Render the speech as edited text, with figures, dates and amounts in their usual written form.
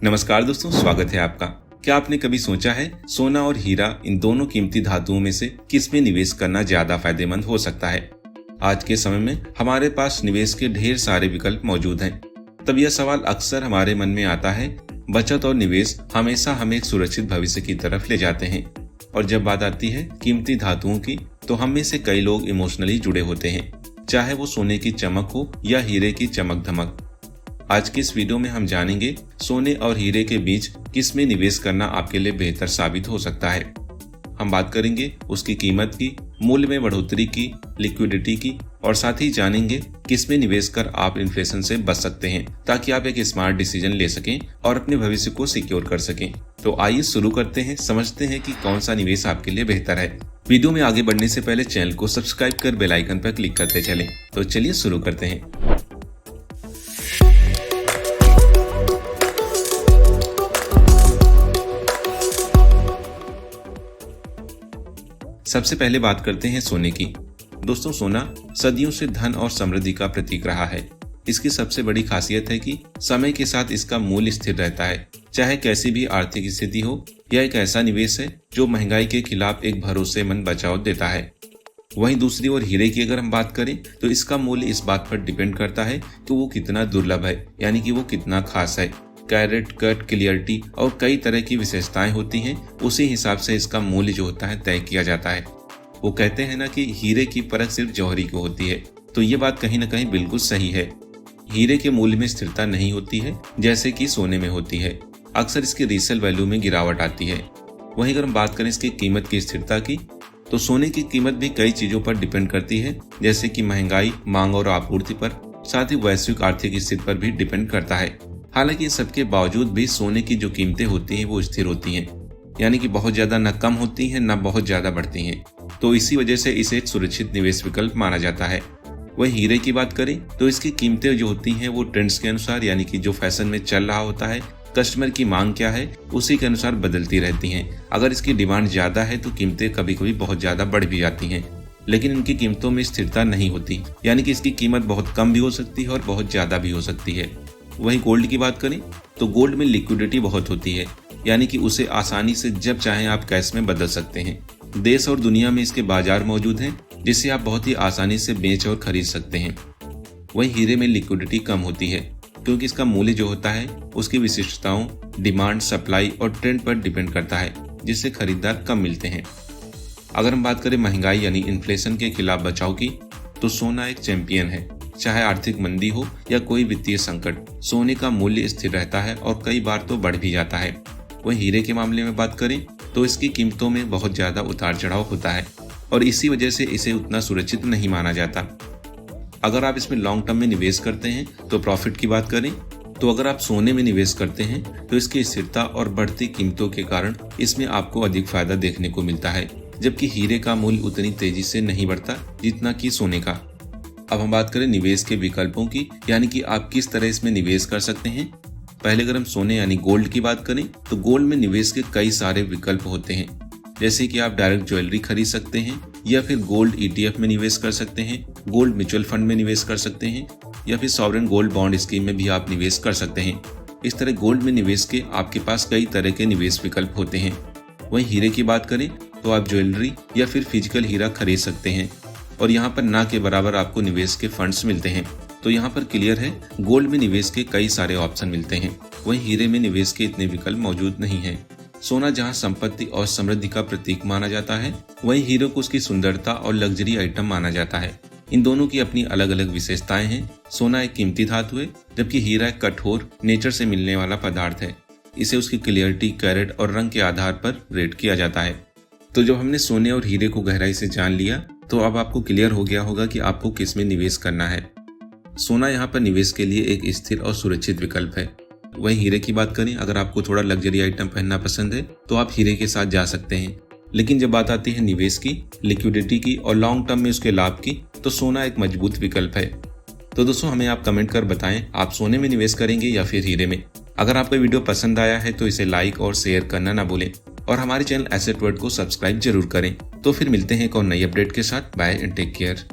नमस्कार दोस्तों, स्वागत है आपका। क्या आपने कभी सोचा है सोना और हीरा इन दोनों कीमती धातुओं में से किस में निवेश करना ज्यादा फायदेमंद हो सकता है? आज के समय में हमारे पास निवेश के ढेर सारे विकल्प मौजूद हैं। तब यह सवाल अक्सर हमारे मन में आता है, बचत और निवेश हमेशा हमें एक सुरक्षित भविष्य की तरफ ले जाते हैं, और जब बात आती है कीमती धातुओं की तो हम में से कई लोग इमोशनली जुड़े होते हैं, चाहे वो सोने की चमक हो या हीरे की चमक धमक। आज की इस वीडियो में हम जानेंगे सोने और हीरे के बीच किस में निवेश करना आपके लिए बेहतर साबित हो सकता है। हम बात करेंगे उसकी कीमत की, मूल्य में बढ़ोतरी की, लिक्विडिटी की, और साथ ही जानेंगे किस में निवेश कर आप इन्फ्लेशन से बच सकते हैं, ताकि आप एक स्मार्ट डिसीजन ले सकें और अपने भविष्य को सिक्योर कर सकें। तो आइए शुरू करते हैं, समझते हैं कि कौन सा निवेश आपके लिए बेहतर है। वीडियो में आगे बढ़ने से पहले चैनल को सब्सक्राइब कर बेल आइकन पर क्लिक करते चलें। तो चलिए शुरू करते हैं। सबसे पहले बात करते हैं सोने की। दोस्तों, सोना सदियों से धन और समृद्धि का प्रतीक रहा है। इसकी सबसे बड़ी खासियत है कि समय के साथ इसका मूल्य स्थिर रहता है, चाहे कैसी भी आर्थिक स्थिति हो। यह एक ऐसा निवेश है जो महंगाई के खिलाफ एक भरोसेमंद बचाव देता है। वहीं दूसरी ओर हीरे की अगर हम बात करें तो इसका मूल्य इस बात पर डिपेंड करता है कि वो कितना दुर्लभ है, यानी कि वो कितना खास है। कैरेट, कट, क्लियरिटी और कई तरह की विशेषताएं होती हैं। उसी हिसाब से इसका मूल्य जो होता है तय किया जाता है। वो कहते हैं ना कि हीरे की परख सिर्फ जौहरी को होती है, तो ये बात कहीं ना कहीं बिल्कुल सही है। हीरे के मूल्य में स्थिरता नहीं होती है जैसे कि सोने में होती है। अक्सर इसकी रीसेल वैल्यू में गिरावट आती है। वहीं अगर हम बात करें इसकी कीमत की स्थिरता की, तो सोने की कीमत भी कई चीजों पर डिपेंड करती है, जैसे कि महंगाई, मांग और आपूर्ति पर, साथ ही वैश्विक आर्थिक स्थिति पर भी डिपेंड करता है। हालांकि इन सबके बावजूद भी सोने की जो कीमतें होती हैं वो स्थिर होती हैं, यानी कि बहुत ज्यादा न कम होती हैं न बहुत ज्यादा बढ़ती हैं। तो इसी वजह से इसे एक सुरक्षित निवेश विकल्प माना जाता है। वहीं हीरे की बात करें तो इसकी कीमतें जो होती हैं वो ट्रेंड्स के अनुसार, यानी कि जो फैशन में चल रहा होता है, कस्टमर की मांग क्या है, उसी के अनुसार बदलती रहती हैं। अगर इसकी डिमांड ज्यादा है तो कीमतें कभी कभी बहुत ज्यादा बढ़ भी जाती हैं, लेकिन इनकी कीमतों में स्थिरता नहीं होती, यानी कि इसकी कीमत बहुत कम भी हो सकती है और बहुत ज्यादा भी हो सकती है। वहीं गोल्ड की बात करें तो गोल्ड में लिक्विडिटी बहुत होती है, यानी कि उसे आसानी से जब चाहें आप कैश में बदल सकते हैं। देश और दुनिया में इसके बाजार मौजूद हैं, जिसे आप बहुत ही आसानी से बेच और खरीद सकते हैं। वहीं हीरे में लिक्विडिटी कम होती है, क्योंकि इसका मूल्य जो होता है उसकी विशिष्टताओं, डिमांड, सप्लाई और ट्रेंड पर डिपेंड करता है, जिससे खरीदार कम मिलते हैं। अगर हम बात करें महंगाई यानी इन्फ्लेशन के खिलाफ बचाव की, तो सोना एक चैंपियन है। चाहे आर्थिक मंदी हो या कोई वित्तीय संकट, सोने का मूल्य स्थिर रहता है और कई बार तो बढ़ भी जाता है। वहीं हीरे के मामले में बात करें तो इसकी कीमतों में बहुत ज्यादा उतार चढ़ाव होता है, और इसी वजह से इसे उतना सुरक्षित नहीं माना जाता। अगर आप इसमें लॉन्ग टर्म में निवेश करते हैं तो प्रॉफिट की बात करें तो अगर आप सोने में निवेश करते हैं तो इसकी स्थिरता और बढ़ती कीमतों के कारण इसमें आपको अधिक फायदा देखने को मिलता है, जबकि हीरे का मूल्य उतनी तेजी से नहीं बढ़ता जितना कि सोने का। अब हम बात करें निवेश के विकल्पों की, यानी कि आप किस तरह इसमें निवेश कर सकते हैं। पहले अगर हम सोने यानी गोल्ड की बात करें तो गोल्ड में निवेश के कई सारे विकल्प होते हैं, जैसे कि आप डायरेक्ट ज्वेलरी खरीद सकते हैं, या फिर गोल्ड ETF में निवेश कर सकते हैं, गोल्ड म्यूचुअल फंड में निवेश कर सकते हैं, या फिर सॉवरेन गोल्ड बॉन्ड स्कीम में भी आप निवेश कर सकते हैं। इस तरह गोल्ड में निवेश के आपके पास कई तरह के निवेश विकल्प होते हैं। वहीं हीरे की बात करें तो आप ज्वेलरी या फिर फिजिकल हीरा खरीद सकते हैं, और यहाँ पर ना के बराबर आपको निवेश के फंड्स मिलते हैं। तो यहाँ पर क्लियर है, गोल्ड में निवेश के कई सारे ऑप्शन मिलते हैं, वहीं हीरे में निवेश के इतने विकल्प मौजूद नहीं हैं। सोना जहाँ संपत्ति और समृद्धि का प्रतीक माना जाता है, वहीं हीरे को उसकी सुंदरता और लग्जरी आइटम माना जाता है। इन दोनों की अपनी अलग अलग विशेषताएं हैं। सोना एक कीमती धातु है, जबकि हीरा एक कठोर, नेचर से मिलने वाला पदार्थ है। इसे उसकी क्लियरिटी, कैरेट और रंग के आधार पर रेट किया जाता है। तो जब हमने सोने और हीरे को गहराई से जान लिया, तो अब आपको क्लियर हो गया होगा कि आपको किस में निवेश करना है। सोना यहाँ पर निवेश के लिए एक स्थिर और सुरक्षित विकल्प है। वहीं हीरे की बात करें, अगर आपको थोड़ा लग्जरी आइटम पहनना पसंद है तो आप हीरे के साथ जा सकते हैं। लेकिन जब बात आती है निवेश की, लिक्विडिटी की और लॉन्ग टर्म में उसके लाभ की, तो सोना एक मजबूत विकल्प है। तो दोस्तों, हमें आप कमेंट कर बताएं, आप सोने में निवेश करेंगे या फिर हीरे में। अगर आपको वीडियो पसंद आया है तो इसे लाइक और शेयर करना ना भूलें, और हमारे चैनल एसेट वर्ल्ड को सब्सक्राइब जरूर करें। तो फिर मिलते हैं एक और नई अपडेट के साथ। Bye and take care.